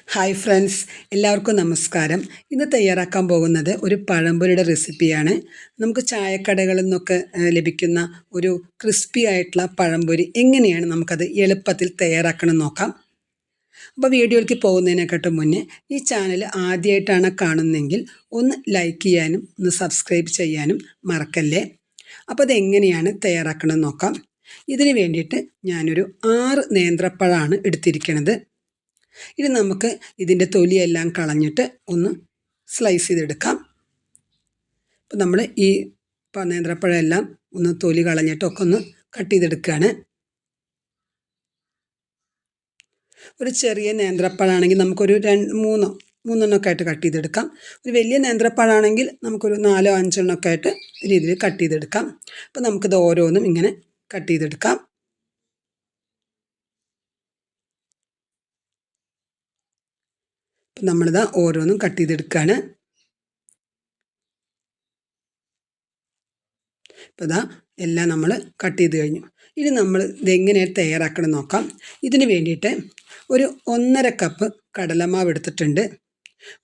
Hi friends, എല്ലാവർക്കും നമസ്കാരം. ഇന്ന് തയ്യാറാക്കാൻ പോകുന്നത് ഒരു പഴംപൊരിയുടെ റെസിപ്പിയാണ്. നമുക്ക് ചായക്കടകളിൽ നിന്നൊക്കെ ലഭിക്കുന്ന ഒരു ക്രിസ്പി ആയിട്ടുള്ള പഴംപൊരി എങ്ങനെയാണ് നമുക്കത് എളുപ്പത്തിൽ തയ്യാറാക്കണം നോക്കാം. അപ്പോൾ വീഡിയോയിലേക്ക് പോകുന്നതിനെക്കാട്ടും മുന്നേ ഈ ചാനൽ ആദ്യമായിട്ടാണ് കാണുന്നതെങ്കിൽ ഒന്ന് ലൈക്ക് ചെയ്യാനും ഒന്ന് സബ്സ്ക്രൈബ് ചെയ്യാനും മറക്കല്ലേ. അപ്പോൾ അതെങ്ങനെയാണ് തയ്യാറാക്കണം നോക്കാം. ഇതിന് വേണ്ടിയിട്ട് ഞാനൊരു 6 നേന്ത്രപ്പഴമാണ് എടുത്തിരിക്കുന്നത്. ഇനി നമുക്ക് ഇതിൻ്റെ തൊലിയെല്ലാം കളഞ്ഞിട്ട് ഒന്ന് സ്ലൈസ് ചെയ്തെടുക്കാം. അപ്പോൾ നമ്മൾ ഈ നേന്ത്രപ്പഴം എല്ലാം ഒന്ന് തൊലി കളഞ്ഞിട്ടൊക്കെ ഒന്ന് കട്ട് ചെയ്തെടുക്കുകയാണ്. ഒരു ചെറിയ നേന്ത്രപ്പഴമാണെങ്കിൽ നമുക്കൊരു മൂന്നെണ്ണമൊക്കെ ആയിട്ട് കട്ട് ചെയ്തെടുക്കാം. ഒരു വലിയ നേന്ത്രപ്പഴമാണെങ്കിൽ നമുക്കൊരു 4 5 എണ്ണമൊക്കെ ആയിട്ട് രീതിയിൽ കട്ട് ചെയ്തെടുക്കാം. അപ്പോൾ നമുക്കിത് ഓരോന്നും ഇങ്ങനെ കട്ട് ചെയ്തെടുക്കാം. അപ്പം നമ്മളിത് ഓരോന്നും കട്ട് ചെയ്തെടുക്കുകയാണ്. അപ്പോൾ ഇതാ എല്ലാം നമ്മൾ കട്ട് ചെയ്ത് കഴിഞ്ഞു. ഇനി നമ്മൾ ഇതെങ്ങനെയാണ് തയ്യാറാക്കണം നോക്കാം. ഇതിന് വേണ്ടിയിട്ട് ഒരു 1.5 കപ്പ് കടലമാവ് എടുത്തിട്ടുണ്ട്.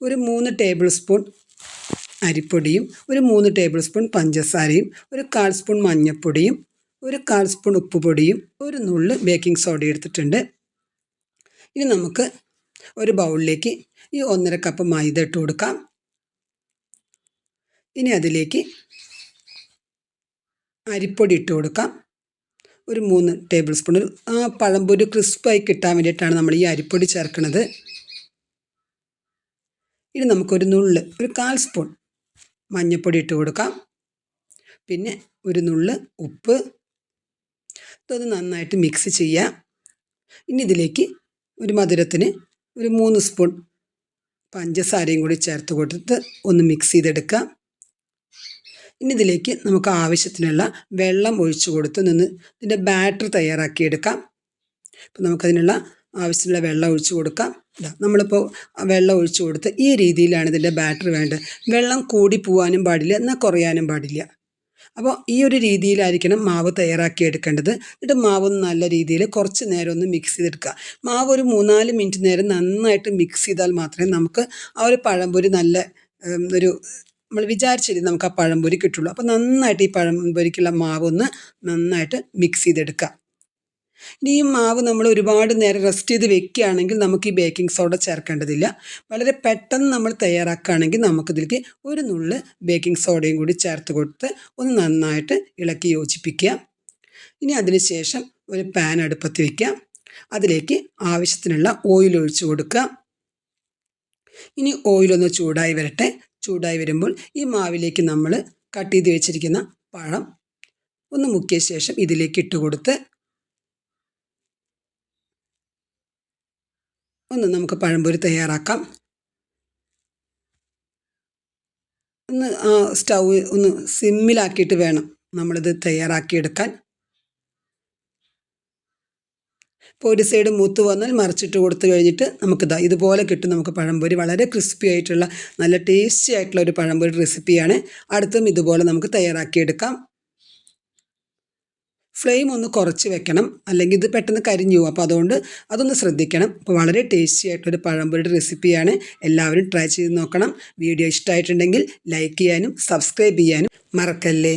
ഒരു 3 ടേബിൾ സ്പൂൺ അരിപ്പൊടിയും ഒരു 3 ടേബിൾ സ്പൂൺ പഞ്ചസാരയും ഒരു 1/4 സ്പൂൺ മഞ്ഞൾപ്പൊടിയും ഒരു 1/4 സ്പൂൺ ഉപ്പുപൊടിയും ഒരു നുള്ള് ബേക്കിംഗ് സോഡ എടുത്തിട്ടുണ്ട്. ഇനി നമുക്ക് ഒരു ബൗളിലേക്ക് ഈ 1.5 കപ്പ് മൈദ ഇട്ട് കൊടുക്കാം. ഇനി അതിലേക്ക് അരിപ്പൊടി ഇട്ട് കൊടുക്കാം. ഒരു 3 ടേബിൾ സ്പൂൺ. പഴംപൊരി ക്രിസ്പായി കിട്ടാൻ വേണ്ടിയിട്ടാണ് നമ്മൾ ഈ അരിപ്പൊടി ചേർക്കുന്നത്. ഇനി നമുക്കൊരു നുള്ള് ഒരു 1/4 സ്പൂൺ മഞ്ഞൾപ്പൊടി ഇട്ട് കൊടുക്കാം. പിന്നെ ഒരു നുള്ള് ഉപ്പ്. ഇതൊന്ന് നന്നായിട്ട് മിക്സ് ചെയ്യാം. ഇനി ഇതിലേക്ക് ഒരു മധുരത്തിന് ഒരു 3 സ്പൂൺ പഞ്ചസാരയും കൂടി ചേർത്ത് കൊടുത്ത് ഒന്ന് മിക്സ് ചെയ്തെടുക്കാം. ഇനി ഇതിലേക്ക് നമുക്ക് ആവശ്യത്തിനുള്ള വെള്ളം ഒഴിച്ച് കൊടുത്ത് ഇതിൻ്റെ ബാറ്റർ തയ്യാറാക്കിയെടുക്കാം. അപ്പോൾ നമുക്കതിനുള്ള ആവശ്യത്തിനുള്ള വെള്ളം ഒഴിച്ച് കൊടുക്കാം. നമ്മളിപ്പോൾ വെള്ളം ഒഴിച്ച് കൊടുത്ത് ഈ രീതിയിലാണ് ഇതിൻ്റെ ബാറ്റർ വേണ്ടത്. വെള്ളം കൂടി പോകാനും പാടില്ല, എന്നാൽ കുറയാനും പാടില്ല. അപ്പോൾ ഈ ഒരു രീതിയിലായിരിക്കണം മാവ് തയ്യാറാക്കി എടുക്കേണ്ടത്. എന്നിട്ട് മാവ് നല്ല രീതിയിൽ കുറച്ച് നേരം ഒന്ന് മിക്സ് ചെയ്തെടുക്കുക. മാവ് ഒരു 3-4 മിനിറ്റ് നേരം നന്നായിട്ട് മിക്സ് ചെയ്താൽ മാത്രമേ നമുക്ക് ആ ഒരു പഴംപൊരി നല്ല ഒരു നമ്മൾ വിചാരിച്ചിട്ട് നമുക്ക് ആ പഴംപൊരി കിട്ടുള്ളൂ. അപ്പോൾ നന്നായിട്ട് ഈ പഴംപൊരിക്കുള്ള മാവ് ഒന്ന് നന്നായിട്ട് മിക്സ് ചെയ്തെടുക്കുക. ഇനി ഈ മാവ് നമ്മൾ ഒരുപാട് നേരം റെസ്റ്റ് ചെയ്ത് വെക്കുകയാണെങ്കിൽ നമുക്ക് ഈ ബേക്കിംഗ് സോഡ ചേർക്കേണ്ടതില്ല. വളരെ പെട്ടെന്ന് നമ്മൾ തയ്യാറാക്കുകയാണെങ്കിൽ നമുക്കിതിലേക്ക് ഒരു നുള്ള് ബേക്കിംഗ് സോഡയും കൂടി ചേർത്ത് കൊടുത്ത് ഒന്ന് നന്നായിട്ട് ഇളക്കി യോജിപ്പിക്കുക. ഇനി അതിന് ശേഷം ഒരു പാൻ അടുപ്പത്ത് വയ്ക്കുക. അതിലേക്ക് ആവശ്യത്തിനുള്ള ഓയിൽ ഒഴിച്ച് കൊടുക്കുക. ഇനി ഓയിലൊന്ന് ചൂടായി വരട്ടെ. ചൂടായി വരുമ്പോൾ ഈ മാവിലേക്ക് നമ്മൾ കട്ട് ചെയ്ത് വെച്ചിരിക്കുന്ന പഴം ഒന്ന് മുക്കിയ ശേഷം ഇതിലേക്ക് ഇട്ട് കൊടുത്ത് ഒന്ന് നമുക്ക് പഴംപൊരി തയ്യാറാക്കാം. ഒന്ന് സ്റ്റൗ ഒന്ന് സിമ്മിലാക്കിയിട്ട് വേണം നമ്മളിത് തയ്യാറാക്കിയെടുക്കാൻ. ഇപ്പോൾ ഒരു സൈഡ് മൂത്ത് വന്നാൽ മറിച്ചിട്ട് കൊടുത്തു കഴിഞ്ഞിട്ട് ഇതുപോലെ കിട്ടും നമുക്ക് പഴംപൊരി. വളരെ ക്രിസ്പി ആയിട്ടുള്ള നല്ല ടേസ്റ്റി ആയിട്ടുള്ള ഒരു പഴംപൊരി റെസിപ്പിയാണ്. അടുത്തും ഇതുപോലെ നമുക്ക് തയ്യാറാക്കിയെടുക്കാം. ഫ്ലെയിം ഒന്ന് കുറച്ച് വെക്കണം, അല്ലെങ്കിൽ ഇത് പെട്ടെന്ന് കരിഞ്ഞു പോകും. അപ്പോൾ അതുകൊണ്ട് അതൊന്ന് ശ്രദ്ധിക്കണം. അപ്പോൾ വളരെ ടേസ്റ്റി ആയിട്ടൊരു പഴംപൊരിയുടെ റെസിപ്പിയാണ്. എല്ലാവരും ട്രൈ ചെയ്ത് നോക്കണം. വീഡിയോ ഇഷ്ടമായിട്ടുണ്ടെങ്കിൽ ലൈക്ക് ചെയ്യാനും സബ്സ്ക്രൈബ് ചെയ്യാനും മറക്കല്ലേ.